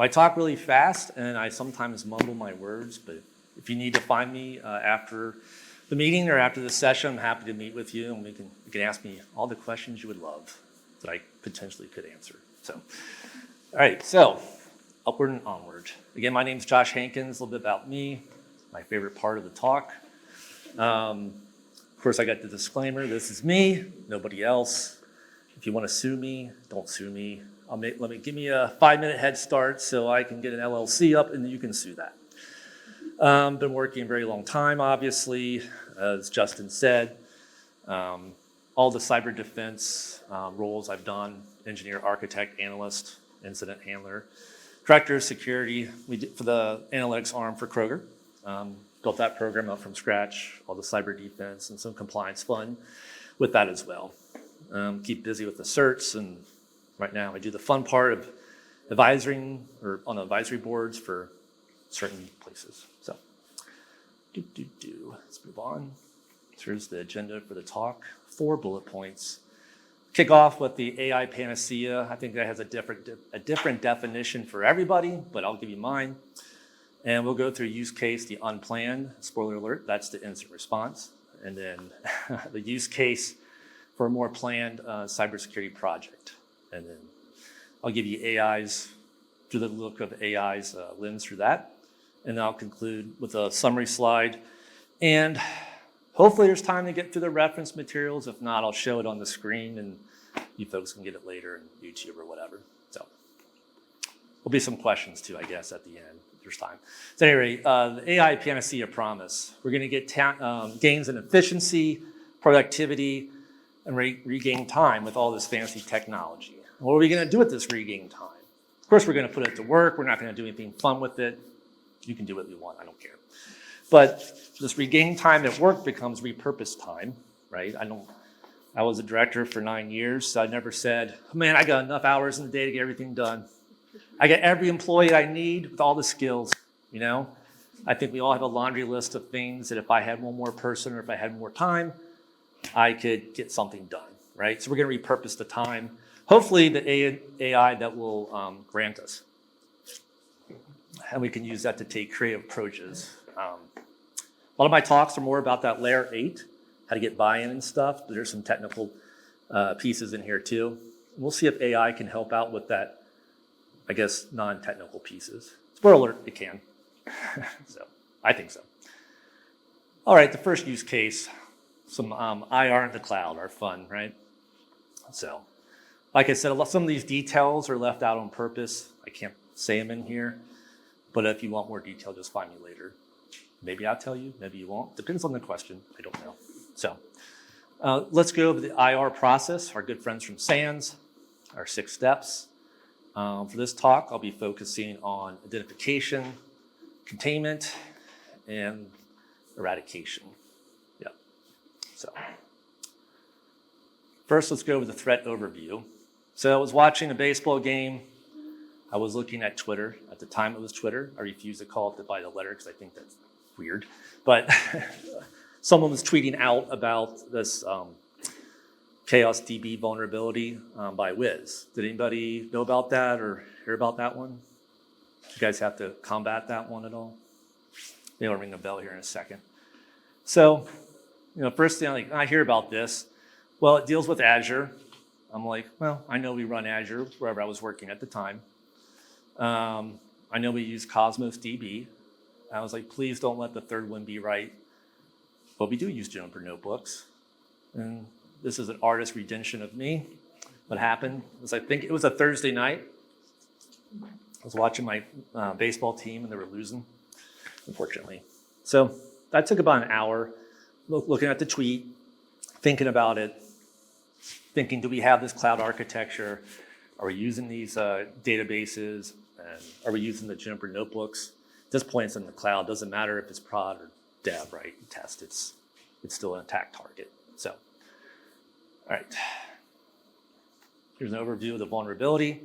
Well, I talk really fast and I sometimes mumble my words, but if you need to find me after the meeting or after the session, I'm happy to meet with you and you can ask me all the questions you would love that I potentially could answer. So, all right, so upward and onward. Again, my name is Josh Hankins, a little bit about me, my favorite part of the talk. Of course, I got the disclaimer, this is me, nobody else. If you want to sue me, don't sue me. Give me a 5-minute head start so I can get an LLC up and you can sue that. Been working a very long time, obviously, as Justin said. All the cyber defense roles I've done, engineer, architect, analyst, incident handler, director of security. We did for the analytics arm for Kroger. Built that program up from scratch, all the cyber defense and some compliance fun with that as well. Keep busy with the certs, and right now I do the fun part of advising or on advisory boards for certain places. So, let's move on. Here's the agenda for the talk. 4 bullet points. Kick off with the AI panacea. I think that has a different definition for everybody, but I'll give you mine. And we'll go through use case, the unplanned. Spoiler alert, that's the incident response. And then the use case for a more planned cybersecurity project. And then I'll give you AI's, through the look of AI's lens through that. And then I'll conclude with a summary slide. And hopefully there's time to get through the reference materials. If not, I'll show it on the screen and you folks can get it later in YouTube or whatever. So there'll be some questions too, I guess, at the end. There's time. So anyway, the AI panacea promise. We're going to get gains in efficiency, productivity, and regain time with all this fancy technology. What are we going to do with this regained time? Of course, we're going to put it to work. We're not going to do anything fun with it. You can do what you want. I don't care. But this regained time at work becomes repurposed time, right? I was a director for 9 years, so I never said, oh, man, I got enough hours in the day to get everything done. I got every employee I need with all the skills, you know? I think we all have a laundry list of things that if I had one more person or if I had more time, I could get something done, right? So we're going to repurpose the time. Hopefully the AI that will grant us. And we can use that to take creative approaches. A lot of my talks are more about that layer 8, how to get buy-in and stuff. But there's some technical pieces in here too. We'll see if AI can help out with that, I guess, non-technical pieces. Spoiler alert, it can. So I think so. All right, the first use case, some IR in the cloud are fun, right? So, like I said, some of these details are left out on purpose. I can't say them in here, but if you want more detail, just find me later. Maybe I'll tell you, maybe you won't. Depends on the question, I don't know. So, let's go over the IR process, our good friends from SANS, our 6 steps. For this talk, I'll be focusing on identification, containment, and eradication. Yeah. So first, let's go over the threat overview. So I was watching a baseball game. I was looking at Twitter. At the time, it was Twitter. I refuse to call it by the letter because I think that's weird. But someone was tweeting out about this Chaos DB vulnerability by Wiz. Did anybody know about that or hear about that one? You guys have to combat that one at all? Maybe I'll ring a bell here in a second. So, first thing I hear about this, well, it deals with Azure. I'm like, well, I know we run Azure wherever I was working at the time. I know we use Cosmos DB. I was like, please don't let the third one be right. But we do use Juniper notebooks. And this is an artist rendition of me. What happened was, I think it was a Thursday night. I was watching my baseball team and they were losing, unfortunately. So that took about an hour looking at the tweet, thinking about it, thinking, do we have this cloud architecture? Are we using these databases? And are we using the Juniper notebooks? At this point, it's in the cloud. Doesn't matter if it's prod or dev, right? Test, it's still an attack target. So, all right. Here's an overview of the vulnerability.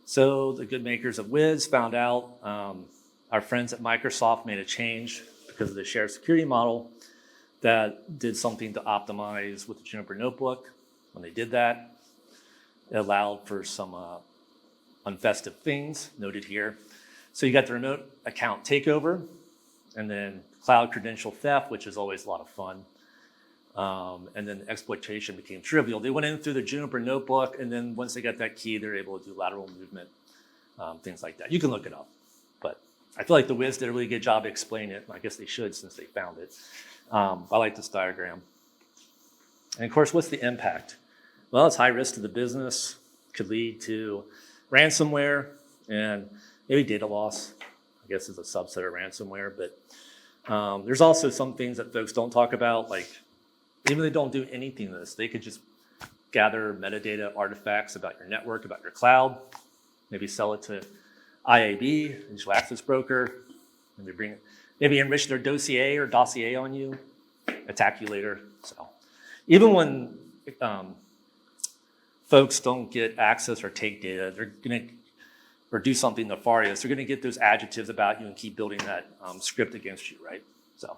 So the good makers of Wiz found out our friends at Microsoft made a change because of the shared security model that did something to optimize with the Juniper notebook. When they did that, it allowed for some unfestive things noted here. So you got the remote account takeover, and then cloud credential theft, which is always a lot of fun. And then the exploitation became trivial. They went in through the Juniper notebook, and then once they got that key, they're able to do lateral movement, things like that. You can look it up, but I feel like the Wiz did a really good job explaining it. I guess they should since they found it. I like this diagram. And of course, what's the impact? Well, it's high risk to the business, could lead to ransomware and maybe data loss, I guess is a subset of ransomware, but there's also some things that folks don't talk about, like even if they don't do anything to this, they could just gather metadata artifacts about your network, about your cloud, maybe sell it to IAB, digital access broker, maybe enrich their dossier on you, attack you later. So even when folks don't get access or take data, they're gonna, or do something nefarious, they're gonna get those adjectives about you and keep building that script against you, right? So,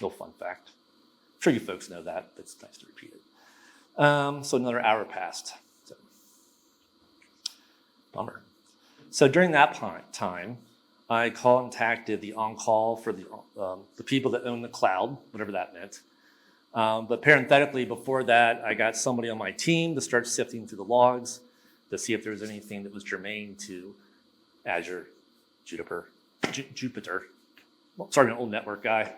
little fun fact. I'm sure you folks know that, but it's nice to repeat it. So another hour passed. So, bummer. So during that time, I contacted the on-call for the people that own the cloud, whatever that meant. But parenthetically, before that, I got somebody on my team to start sifting through the logs to see if there was anything that was germane to Azure, Jupyter. Well, sorry, an old network guy.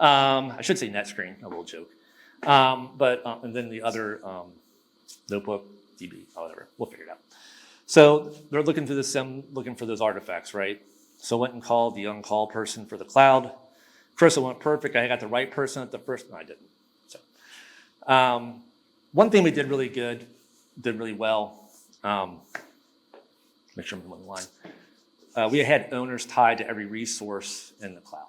I should say NetScreen, a little joke. And then the other notebook, DB, whatever, we'll figure it out. So they're looking through the SIM, looking for those artifacts, right? So I went and called the on-call person for the cloud. Of course, it went perfect. I got the right person at the first, no, I didn't. So one thing we did really good, did really well, make sure I'm on the line. We had owners tied to every resource in the cloud.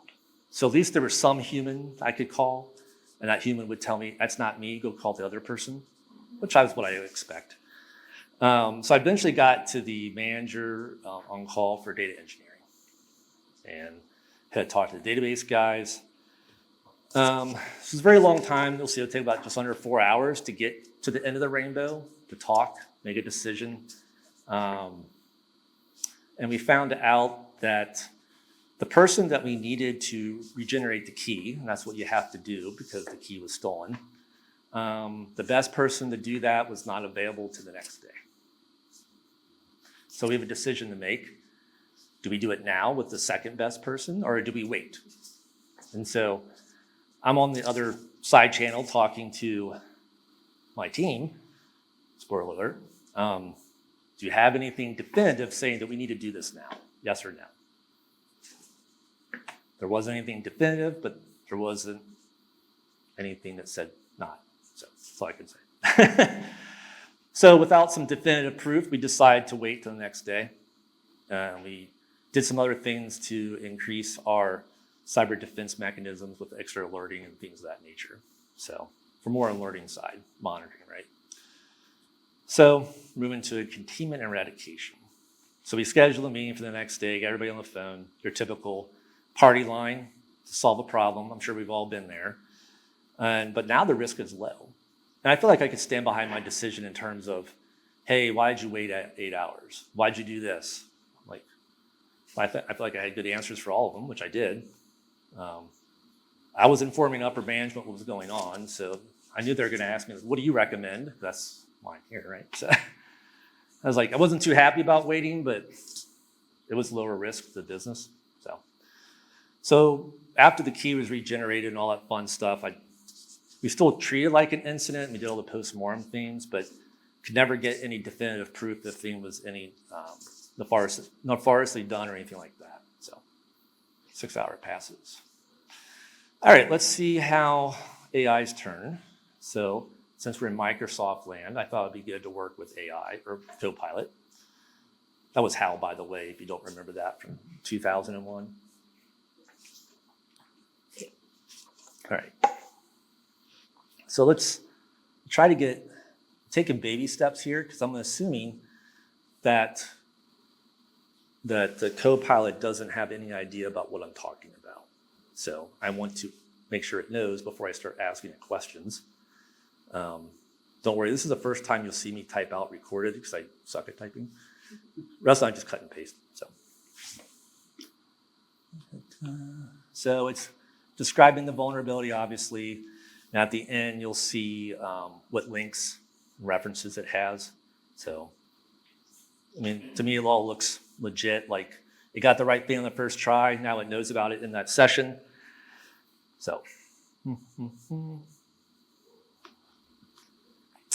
So at least there was some human I could call, and that human would tell me, that's not me, go call the other person, which is what I would expect. So I eventually got to the manager on call for data engineering and had talked to the database guys. This was a very long time. You'll see it'll take about just under 4 hours to get to the end of the rainbow, to talk, make a decision. And we found out that the person that we needed to regenerate the key, and that's what you have to do because the key was stolen, the best person to do that was not available to the next day. So we have a decision to make. Do we do it now with the second best person, or do we wait? And so I'm on the other side channel talking to my team, spoiler alert. Do you have anything definitive saying that we need to do this now? Yes or no? There wasn't anything definitive, but there wasn't anything that said not. So that's all I can say. So without some definitive proof, we decided to wait till the next day. We did some other things to increase our cyber defense mechanisms with extra alerting and things of that nature. So for more on the alerting side, monitoring, right? So moving to containment and eradication. So we scheduled a meeting for the next day, got everybody on the phone, your typical party line to solve a problem. I'm sure we've all been there. But now the risk is low. And I feel like I could stand behind my decision in terms of, hey, why did you wait 8 hours? Why'd you do this? Like, I feel like I had good answers for all of them, which I did. I was informing upper management what was going on, so I knew they were going to ask me, what do you recommend? That's why I'm here, right? So I was like, I wasn't too happy about waiting, but it was lower risk to the business. So after the key was regenerated and all that fun stuff, we still treated it like an incident. We did all the post-mortem things, but could never get any definitive proof that the thing was any nefariously done or anything like that. So 6 hour passes. All right, let's see how AI's turn. So since we're in Microsoft land, I thought it'd be good to work with AI or Copilot. That was HAL, by the way, if you don't remember that from 2001. All right. So let's try to taking baby steps here, because I'm assuming that the Copilot doesn't have any idea about what I'm talking about. So I want to make sure it knows before I start asking it questions. Don't worry, this is the first time you'll see me type out recorded because I suck at typing. The rest of I just cut and paste. So it's describing the vulnerability, obviously. And at the end, you'll see what links, references it has. So, I mean, to me, it all looks legit. Like it got the right thing on the first try. Now it knows about it in that session. So,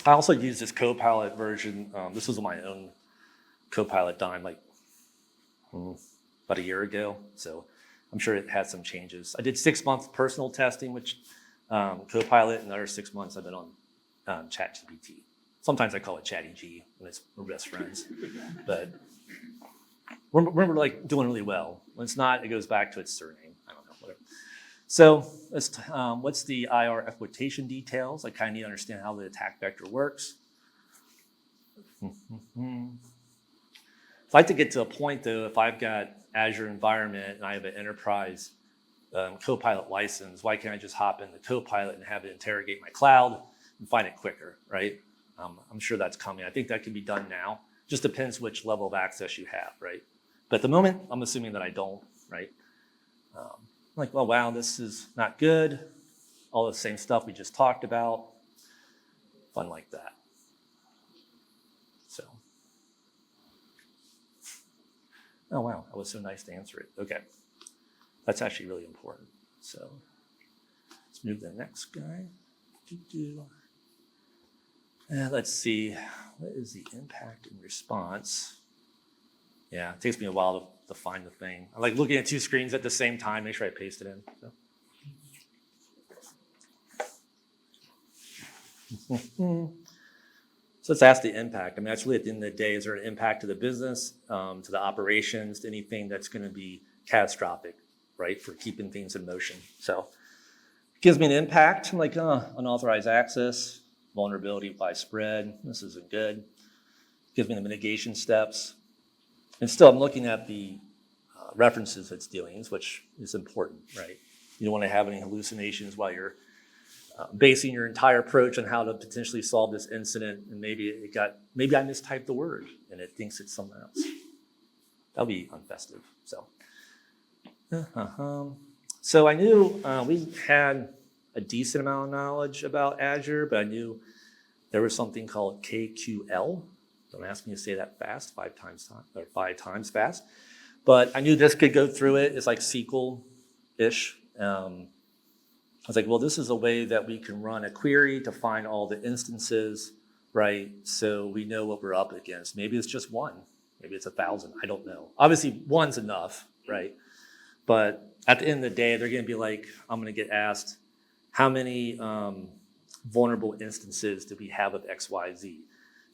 I also use this Copilot version. This was my own Copilot dime, like about a year ago. So I'm sure it had some changes. I did 6 months personal testing, which Copilot, and another 6 months I've been on ChatGPT. Sometimes I call it Chatty G when we're best friends, but we're like doing really well. When it's not, it goes back to its surname. I don't know, whatever. So what's the IR exploitation details? I kind of need to understand how the attack vector works. I'd like to get to a point though, if I've got Azure environment and I have an enterprise Copilot license, why can't I just hop in the Copilot and have it interrogate my cloud and find it quicker, right? I'm sure that's coming. I think that can be done now. Just depends which level of access you have, right? But at the moment, I'm assuming that I don't, right? Like, well, wow, this is not good. All the same stuff we just talked about. Fun like that. So, oh, wow, that was so nice to answer it. Okay, that's actually really important. So let's move to the next guy. Let's see, what is the impact and response? Yeah, it takes me a while to find the thing. I like looking at two screens at the same time, make sure I paste it in. So let's ask the impact. I mean, that's really at the end of the day, is there an impact to the business, to the operations, to anything that's going to be catastrophic, right, for keeping things in motion? So it gives me an impact. I'm like, unauthorized access, vulnerability by spread. This isn't good. It gives me the mitigation steps. And still, I'm looking at the references it's doing, which is important, right? You don't want to have any hallucinations while you're basing your entire approach on how to potentially solve this incident, and maybe I mistyped the word and it thinks it's something else. That'll be unfestive. So I knew we had a decent amount of knowledge about Azure, but I knew there was something called KQL. Don't ask me to say that fast, 5 times fast. But I knew this could go through it. It's like SQL-ish. I was like, well, this is a way that we can run a query to find all the instances, right? So we know what we're up against. Maybe it's just one. Maybe it's 1,000. I don't know. Obviously, one's enough, right? But at the end of the day, they're going to be like, I'm going to get asked, how many vulnerable instances do we have of XYZ?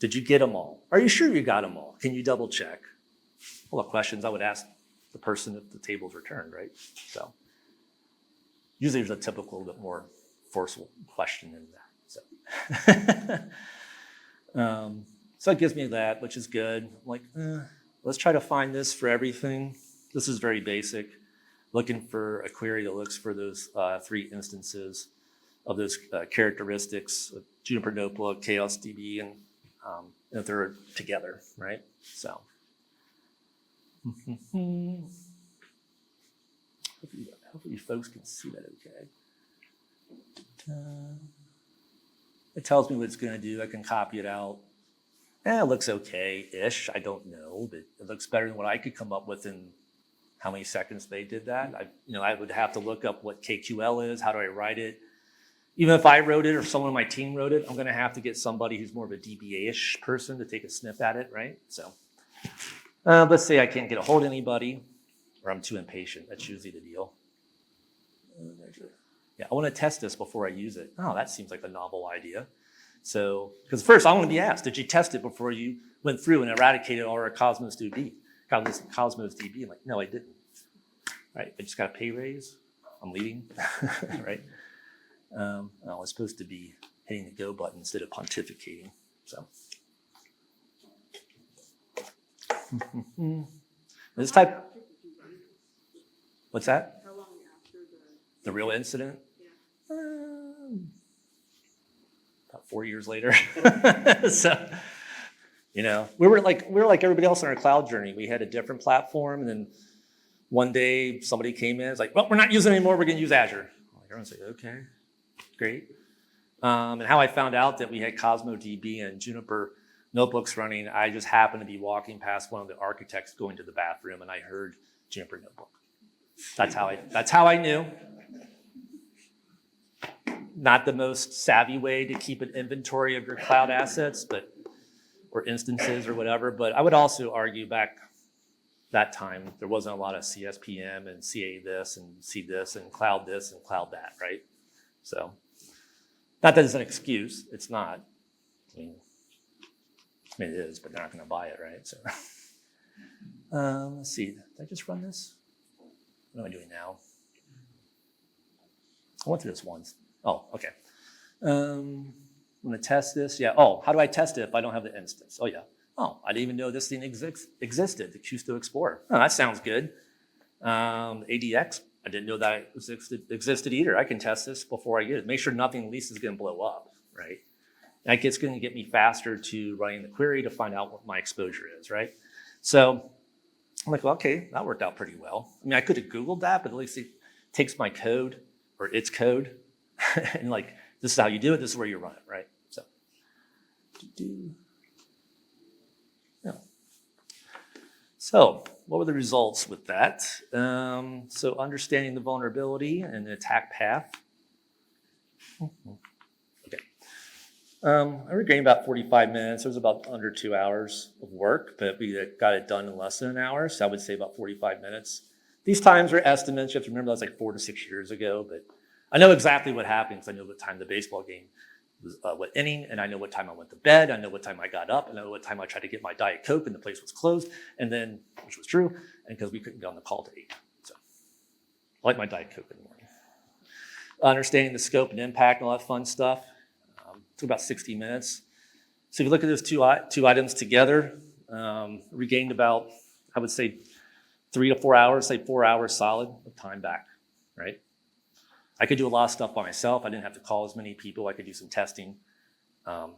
Did you get them all? Are you sure you got them all? Can you double check? All the questions I would ask the person if the table's returned, right? So usually there's a typical, little bit more forceful question in that. So it gives me that, which is good. I'm like, let's try to find this for everything. This is very basic. Looking for a query that looks for those 3 instances of those characteristics of Juniper Notebook, Chaos DB, and if they're together, right? So, hopefully you folks can see that okay. It tells me what it's going to do. I can copy it out. It looks okay-ish. I don't know, but it looks better than what I could come up with in how many seconds they did that. I would have to look up what KQL is. How do I write it? Even if I wrote it or someone on my team wrote it, I'm going to have to get somebody who's more of a DBA-ish person to take a sniff at it, right? So let's say I can't get a hold of anybody or I'm too impatient. That's usually the deal. Yeah, I want to test this before I use it. Oh, that seems like a novel idea. So, because first I want to be asked, did you test it before you went through and eradicated all our Cosmos DB? Cosmos DB. I'm like, no, I didn't. Right? I just got a pay raise. I'm leaving. Right? I was supposed to be hitting the go button instead of pontificating. So, this type. What's that? How long after the real incident? Yeah. About 4 years later. So, we were like everybody else on our cloud journey. We had a different platform, and then one day somebody came in, it's like, well, we're not using it anymore, we're gonna use Azure. Everyone's like, okay, great. And how I found out that we had Cosmo DB and Juniper notebooks running, I just happened to be walking past one of the architects going to the bathroom, and I heard Juniper notebook. That's how I knew. Not the most savvy way to keep an inventory of your cloud assets, or instances or whatever. But I would also argue back that time, there wasn't a lot of CSPM and CA this and C this and cloud that, right? So, not that it's an excuse, it's not. I mean it is, but they're not gonna buy it, right? So, let's see, did I just run this? What am I doing now? I went through this once. Oh, okay. I'm gonna test this, yeah. Oh, how do I test it if I don't have the instance? Oh yeah. Oh, I didn't even know this thing existed, the Custo Explorer. Oh, that sounds good. ADX, I didn't know that it existed either. I can test this before I get it. Make sure nothing at least is gonna blow up, right? It's gonna get me faster to running the query to find out what my exposure is, right? So I'm like, well, okay, that worked out pretty well. I mean, I could have Googled that, but at least it takes my code or its code and like, this is how you do it, this is where you run it, right? So, yeah. So what were the results with that? So understanding the vulnerability and the attack path. Okay. I regained about 45 minutes. It was about under 2 hours of work, but we got it done in less than an hour. So I would say about 45 minutes. These times are estimates. You have to remember that was like 4 to 6 years ago, but I know exactly what happened because I know what time the baseball game was, what inning, and I know what time I went to bed. I know what time I got up, and I know what time I tried to get my Diet Coke and the place was closed, and then, which was true, and because we couldn't get on the call to 8. So I like my Diet Coke in the morning. Understanding the scope and impact and all that fun stuff. Took about 60 minutes. So if you look at those two items together, regained about, I would say 3 to 4 hours, say 4 hours solid of time back, right? I could do a lot of stuff by myself. I didn't have to call as many people. I could do some testing. And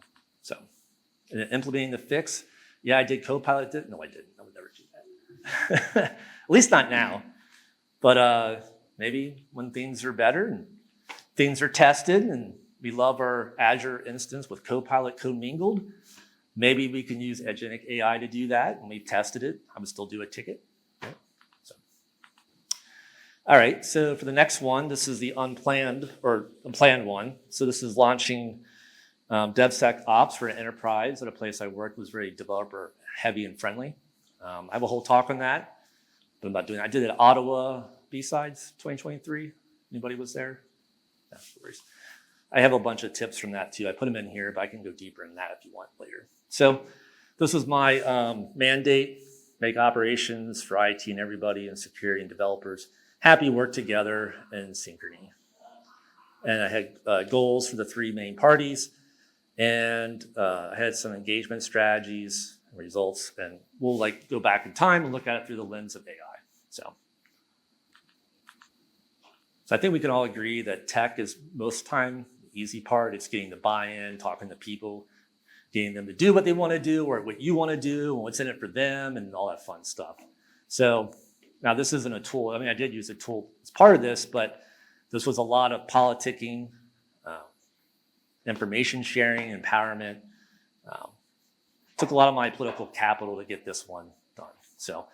then implementing the fix. Yeah, I did Copilot. No, I didn't. I would never do that. At least not now. But maybe when things are better and things are tested and we love our Azure instance with Copilot commingled, maybe we can use agentic AI to do that. And we've tested it. I would still do a ticket. All right, so for the next one, this is the unplanned one. So this is launching DevSecOps for an enterprise at a place I worked was very developer heavy and friendly. I have a whole talk on that, but I'm not doing that. I did it at Ottawa BSides 2023. Anybody was there? No worries. I have a bunch of tips from that too. I put them in here, but I can go deeper in that if you want later. So this was my mandate, make operations for IT and everybody and security and developers happy, work together in synchrony. And I had goals for the 3 main parties, and I had some engagement strategies and results, and we'll like go back in time and look at it through the lens of AI. So I think we can all agree that tech is most time the easy part. It's getting the buy-in, talking to people, getting them to do what they want to do or what you want to do and what's in it for them and all that fun stuff. So now this isn't a tool. I mean, I did use a tool as part of this, but this was a lot of politicking, information sharing, empowerment. Took a lot of my political capital to get this one done. So,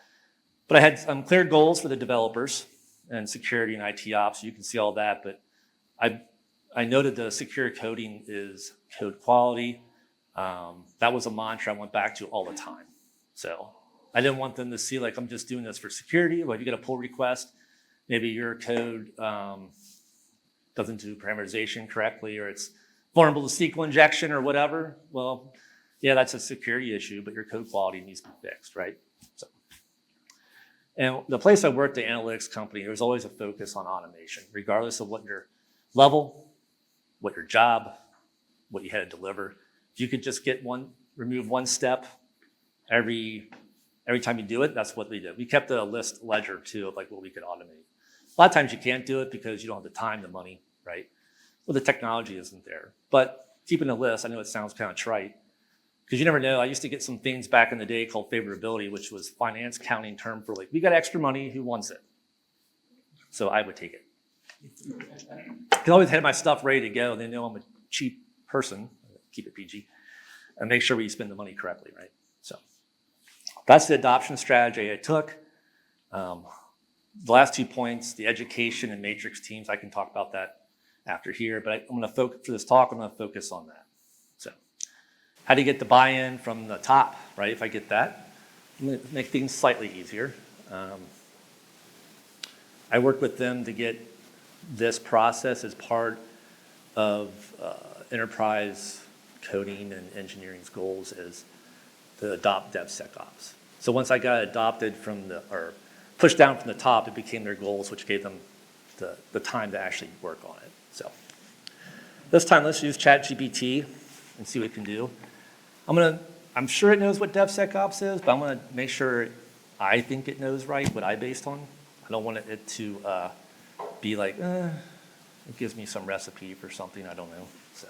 but I had clear goals for the developers and security and IT ops. You can see all that, but I noted the secure coding is code quality. That was a mantra I went back to all the time. So I didn't want them to see like I'm just doing this for security. Well, if you get a pull request, maybe your code doesn't do parameterization correctly, or it's vulnerable to SQL injection or whatever. Well, yeah, that's a security issue, but your code quality needs to be fixed, right? So, and the place I worked, the analytics company, there was always a focus on automation, regardless of what your level, what your job, what you had to deliver. If you could just remove one step every time you do it, that's what we did. We kept a list ledger too of like what we could automate. A lot of times you can't do it because you don't have the time, the money, right? Well, the technology isn't there. But keeping a list. I know it sounds kind of trite, because you never know. I used to get some things back in the day called favorability, which was finance accounting term for like, we got extra money, who wants it? So I would take it. I can always have my stuff ready to go. They know I'm a cheap person, keep it PG, and make sure we spend the money correctly, right? So that's the adoption strategy I took. The last 2 points, the education and matrix teams, I can talk about that after here, but I'm gonna focus, for this talk, I'm gonna focus on that. So how do you get the buy-in from the top, right? If I get that, I'm gonna make things slightly easier. I work with them to get this process as part of enterprise coding and engineering's goals is to adopt DevSecOps. So once I got adopted or pushed down from the top, it became their goals, which gave them the time to actually work on it. So this time, let's use ChatGPT and see what it can do. I'm sure it knows what DevSecOps is, but I'm gonna make sure I think it knows right, what I based on. I don't want it to be like, it gives me some recipe for something, I don't know, so.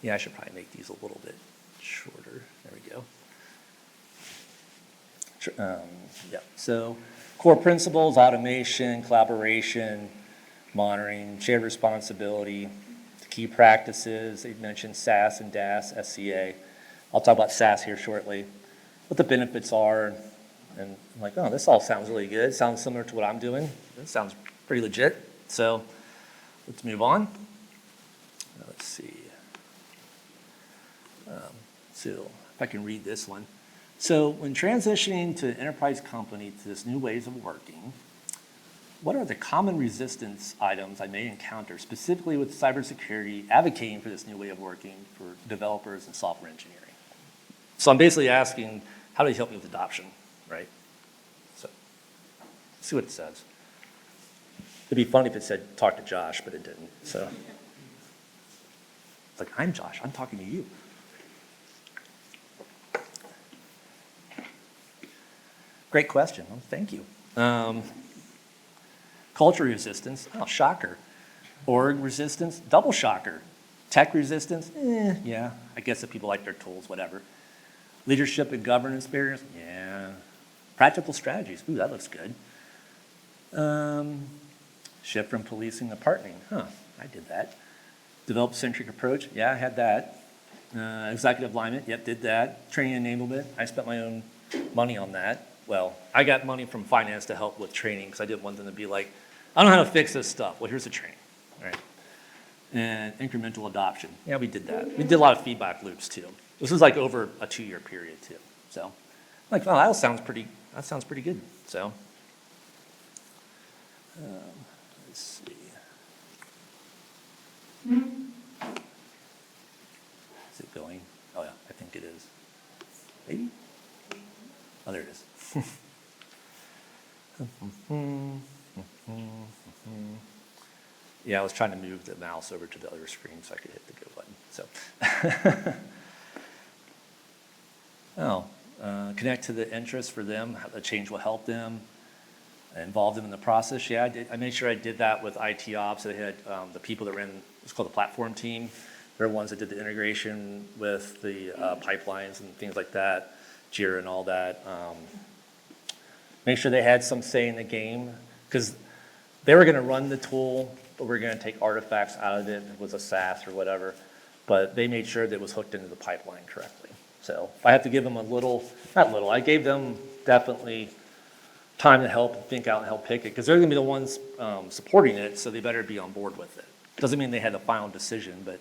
Yeah, I should probably make these a little bit shorter. There we go. Yeah, so core principles, automation, collaboration, monitoring, shared responsibility, the key practices. They mentioned SAS and DAS, SCA. I'll talk about SAS here shortly, what the benefits are. And I'm like, oh, this all sounds really good. Sounds similar to what I'm doing. This sounds pretty legit. So let's move on. Let's see. So if I can read this one. So when transitioning to an enterprise company to this new ways of working, what are the common resistance items I may encounter, specifically with cybersecurity, advocating for this new way of working for developers and software engineering? So I'm basically asking, how do you help me with adoption, right? So let's see what it says. It'd be funny if it said, talk to Josh, but it didn't. So it's like, I'm Josh, I'm talking to you. Great question, well, thank you. Culture resistance, oh, shocker. Org resistance, double shocker. Tech resistance, yeah, I guess if people like their tools, whatever. Leadership and governance barriers, yeah. Practical strategies, ooh, that looks good. Shift from policing to partnering, I did that. Develop-centric approach, yeah, I had that. Executive alignment, yep, did that. Training enablement, I spent my own money on that. Well, I got money from finance to help with training because I didn't want them to be like, I don't know how to fix this stuff. Well, here's the training, all right? And incremental adoption, yeah, we did that. We did a lot of feedback loops too. This was like over a 2-year period too. So, like, oh, that sounds pretty good. So, let's see. Is it going? Oh yeah, I think it is. Maybe? Oh, there it is. Yeah, I was trying to move the mouse over to the other screen so I could hit the go button. So, connect to the interests for them, how the change will help them, involve them in the process. Yeah, I made sure I did that with IT ops. They had the people that ran, it's called the platform team. They're the ones that did the integration with the pipelines and things like that, Jira and all that. Make sure they had some say in the game because they were going to run the tool, but we're going to take artifacts out of it. It was a SaaS or whatever, but they made sure that it was hooked into the pipeline correctly. So if I have to give them I gave them definitely time to help think out and help pick it because they're going to be the ones supporting it, so they better be on board with it. Doesn't mean they had the final decision, but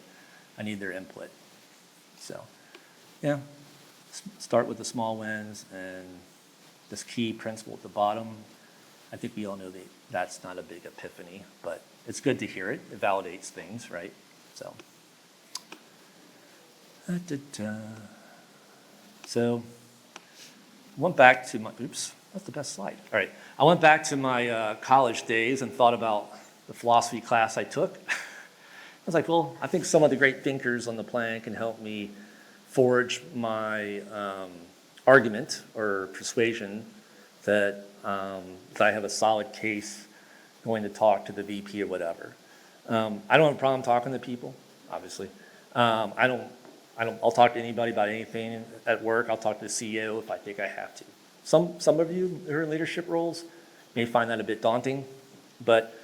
I need their input. So, yeah, start with the small wins and this key principle at the bottom. I think we all know that that's not a big epiphany, but it's good to hear it. It validates things, right? So, so went back to my, oops, that's the best slide. All right, I went back to my college days and thought about the philosophy class I took. I was like, well, I think some of the great thinkers on the planet can help me forge my argument or persuasion that I have a solid case going to talk to the VP or whatever. I don't have a problem talking to people, obviously. I'll talk to anybody about anything at work. I'll talk to the CEO if I think I have to. Some of you who are in leadership roles may find that a bit daunting, but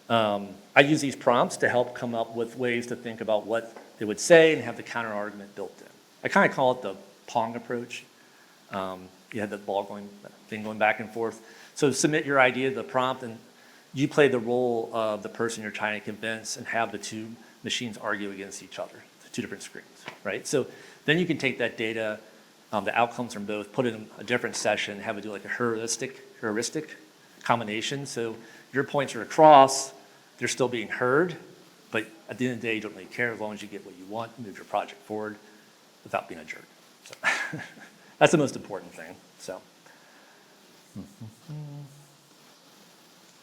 I use these prompts to help come up with ways to think about what they would say and have the counter argument built in. I kind of call it the Pong approach. You had the thing going back and forth. So submit your idea to the prompt, and you play the role of the person you're trying to convince and have the two machines argue against each other, two different screens, right? So then you can take that data, the outcomes from both, put it in a different session, have it do like a heuristic combination. So your points are across, they're still being heard, but at the end of the day, you don't really care as long as you get what you want, move your project forward without being a jerk. So that's the most important thing. So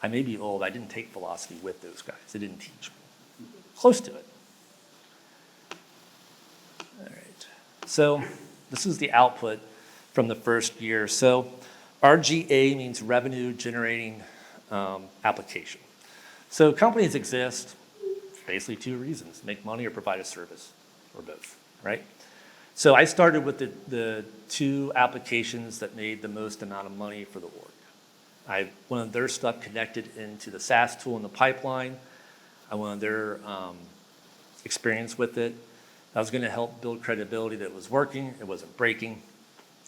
I may be old. I didn't take philosophy with those guys. They didn't teach me. Close to it. All right. So this is the output from the first year. So RGA means revenue generating application. So companies exist for basically two reasons: make money or provide a service, or both, right? So I started with the two applications that made the most amount of money for the org. I wanted their stuff connected into the SaaS tool in the pipeline. I wanted their experience with it. I was going to help build credibility that it was working, it wasn't breaking.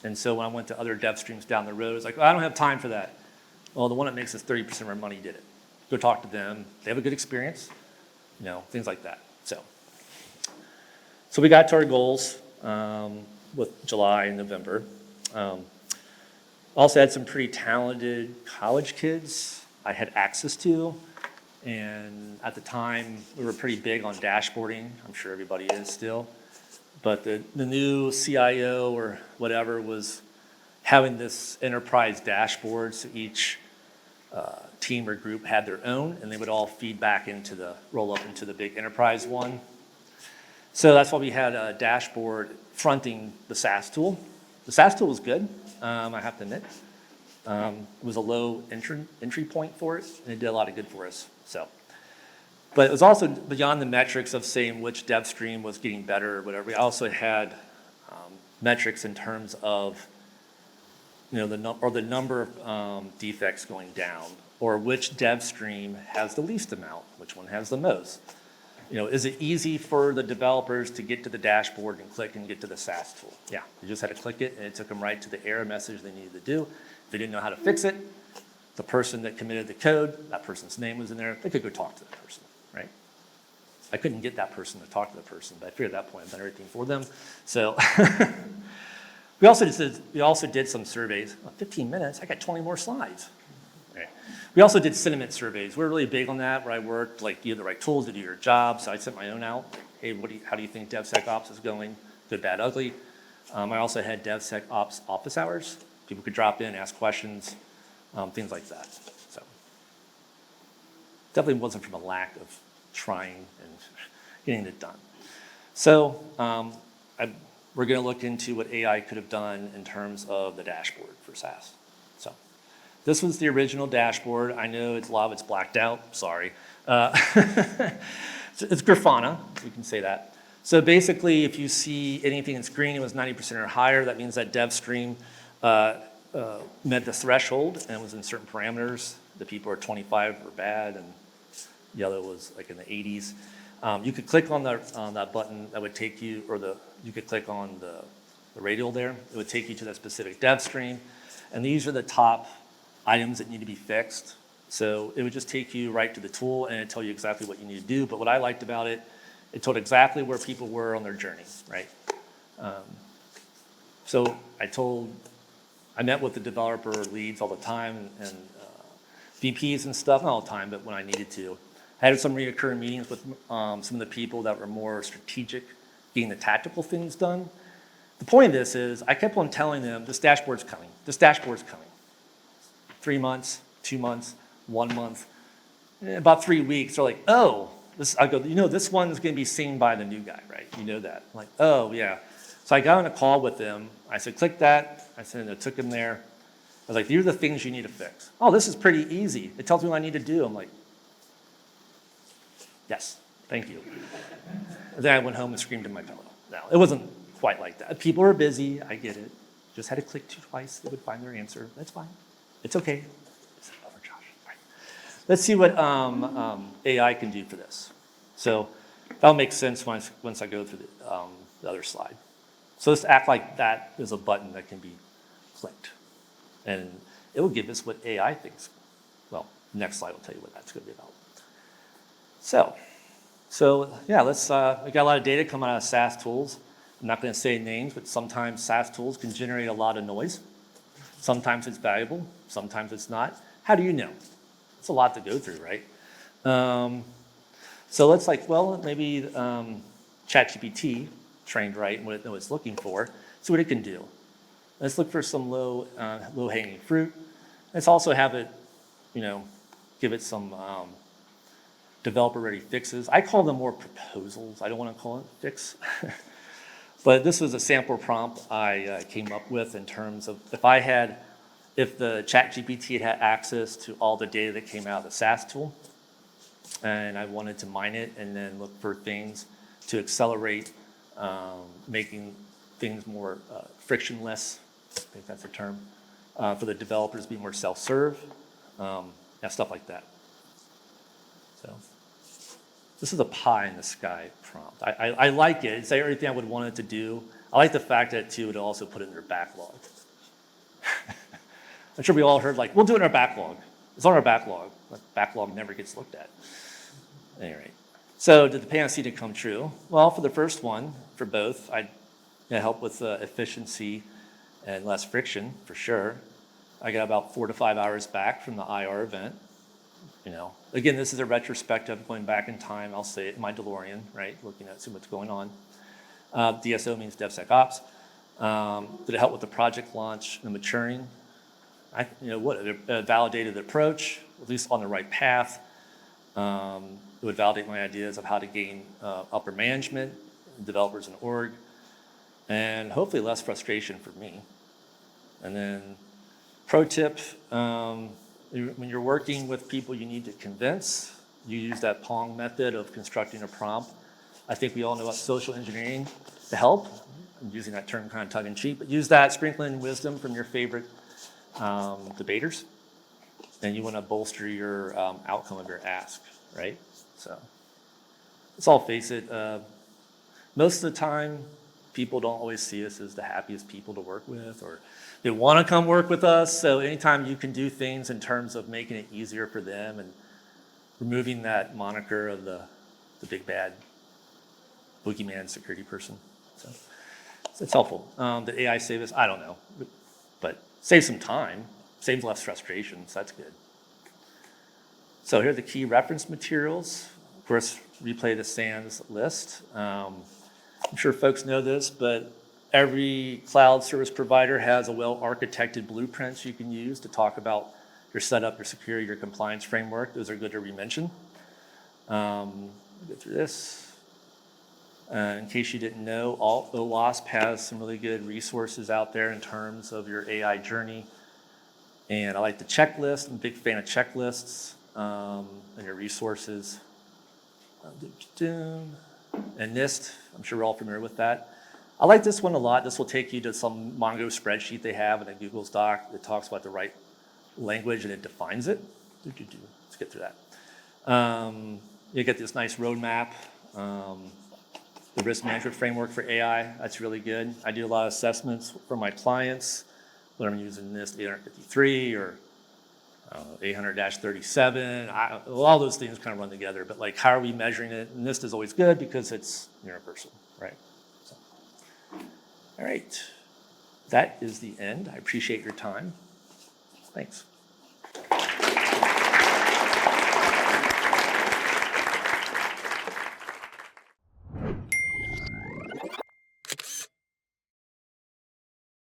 And so when I went to other dev streams down the road, it's like, oh, I don't have time for that. Well, the one that makes us 30% of our money did it. Go talk to them. They have a good experience, things like that. So we got to our goals with July and November. Also had some pretty talented college kids I had access to. And at the time, we were pretty big on dashboarding. I'm sure everybody is still. But the new CIO or whatever was having this enterprise dashboard. So each team or group had their own, and they would all feed back roll up into the big enterprise one. So that's why we had a dashboard fronting the SaaS tool. The SaaS tool was good, I have to admit. It was a low entry point for it, and it did a lot of good for us. But it was also beyond the metrics of saying which dev stream was getting better or whatever. We also had metrics in terms of the number of defects going down, or which dev stream has the least amount, which one has the most. Is it easy for the developers to get to the dashboard and click and get to the SaaS tool? Yeah, they just had to click it, and it took them right to the error message they needed to do. If they didn't know how to fix it, the person that committed the code, that person's name was in there, they could go talk to that person, right? I couldn't get that person to talk to the person, but I figured at that point I've done everything for them. So we also did some surveys. 15 minutes, I got 20 more slides. We also did sentiment surveys. We're really big on that where I worked, like you have the right tools to do your job. So I sent my own out. Hey, how do you think DevSecOps is going? Good, bad, ugly. I also had DevSecOps office hours. People could drop in, ask questions, things like that. So definitely wasn't from a lack of trying and getting it done. So we're going to look into what AI could have done in terms of the dashboard for SaaS. So this was the original dashboard. I know a lot of it's blacked out. Sorry. It's Grafana. We can say that. So basically, if you see anything in green, it was 90% or higher. That means that dev stream met the threshold and was in certain parameters. The people are 25 were bad, and yellow was like in the 80s. You could click on that button that would take you, you could click on the radial there. It would take you to that specific dev stream. And these are the top items that need to be fixed. So it would just take you right to the tool and it'd tell you exactly what you need to do. But what I liked about it, it told exactly where people were on their journey, right? So I met with the developer leads all the time and VPs and stuff, not all the time, but when I needed to. I had some recurring meetings with some of the people that were more strategic, getting the tactical things done. The point of this is I kept on telling them, this dashboard's coming. This dashboard's coming. 3 months, 2 months, 1 month. About 3 weeks, they're like, oh, I go, this one's going to be seen by the new guy, right? You know that. I'm like, oh, yeah. So I got on a call with them. I said, click that. I said, I took him there. was like, these are the things you need to fix. Oh, this is pretty easy. It tells me what I need to do. I'm like, yes, thank you. And then I went home and screamed in my pillow. No, it wasn't quite like that. People are busy, I get it. Just had to click twice, they would find their answer. That's fine, it's okay. Right. Let's see what AI can do for this. So that'll make sense once I go through the other slide. So let's act like that is a button that can be clicked. And it will give us what AI thinks. Well, next slide will tell you what that's going to be about. So yeah, we got a lot of data coming out of SaaS tools. I'm not going to say names, but sometimes SaaS tools can generate a lot of noise. Sometimes it's valuable, sometimes it's not. How do you know? It's a lot to go through, right? So let's maybe ChatGPT trained right and what it knows it's looking for, see what it can do. Let's look for some low-hanging fruit. Let's also have it, give it some developer-ready fixes. I call them more proposals. I don't want to call it fix. But this was a sample prompt I came up with in terms of if the ChatGPT had access to all the data that came out of the SaaS tool, and I wanted to mine it and then look for things to accelerate making things more frictionless, I think that's the term, for the developers to be more self-serve, stuff like that. So this is a pie in the sky prompt. I like it. It's everything I would want it to do. I like the fact that too, it also put it in their backlog. I'm sure we all heard we'll do it in our backlog. It's on our backlog. That backlog never gets looked at. Anyway, so did the panacea come true? Well, for the first one, for both, I help with efficiency and less friction for sure. I got about 4 to 5 hours back from the IR event. Again, this is a retrospective going back in time. I'll say it in my DeLorean, right? Looking at see what's going on. DSO means DevSecOps. Did it help with the project launch and maturing? It validated the approach, at least on the right path. It would validate my ideas of how to gain upper management, developers and org, and hopefully less frustration for me. And then pro tip, when you're working with people you need to convince, you use that Pong method of constructing a prompt. I think we all know about social engineering to help. I'm using that term kind of tongue in cheek, but use that, sprinkle in wisdom from your favorite debaters, and you want to bolster your outcome of your ask, right? So let's all face it, most of the time, people don't always see us as the happiest people to work with, or they want to come work with us. So anytime you can do things in terms of making it easier for them and removing that moniker of the big bad boogeyman security person. So it's helpful. Did AI save us? I don't know, but save some time, saves less frustration, so that's good. So here are the key reference materials. Of course, replay the SANS list. I'm sure folks know this, but every cloud service provider has a well-architected blueprints you can use to talk about your setup, your security, your compliance framework. Those are good to re-mention. Go through this. In case you didn't know, OWASP has some really good resources out there in terms of your AI journey. And I like the checklist. I'm a big fan of checklists and your resources. And NIST, I'm sure we're all familiar with that. I like this one a lot. This will take you to some Mongo spreadsheet they have in a Google's doc that talks about the right language and it defines it. Let's get through that. You get this nice roadmap. The risk management framework for AI, that's really good. I do a lot of assessments for my clients, whether I'm using NIST 853 or 800-37. All those things kind of run together, but how are we measuring it? And NIST is always good because it's universal, right? So, all right, that is the end. I appreciate your time. Thanks.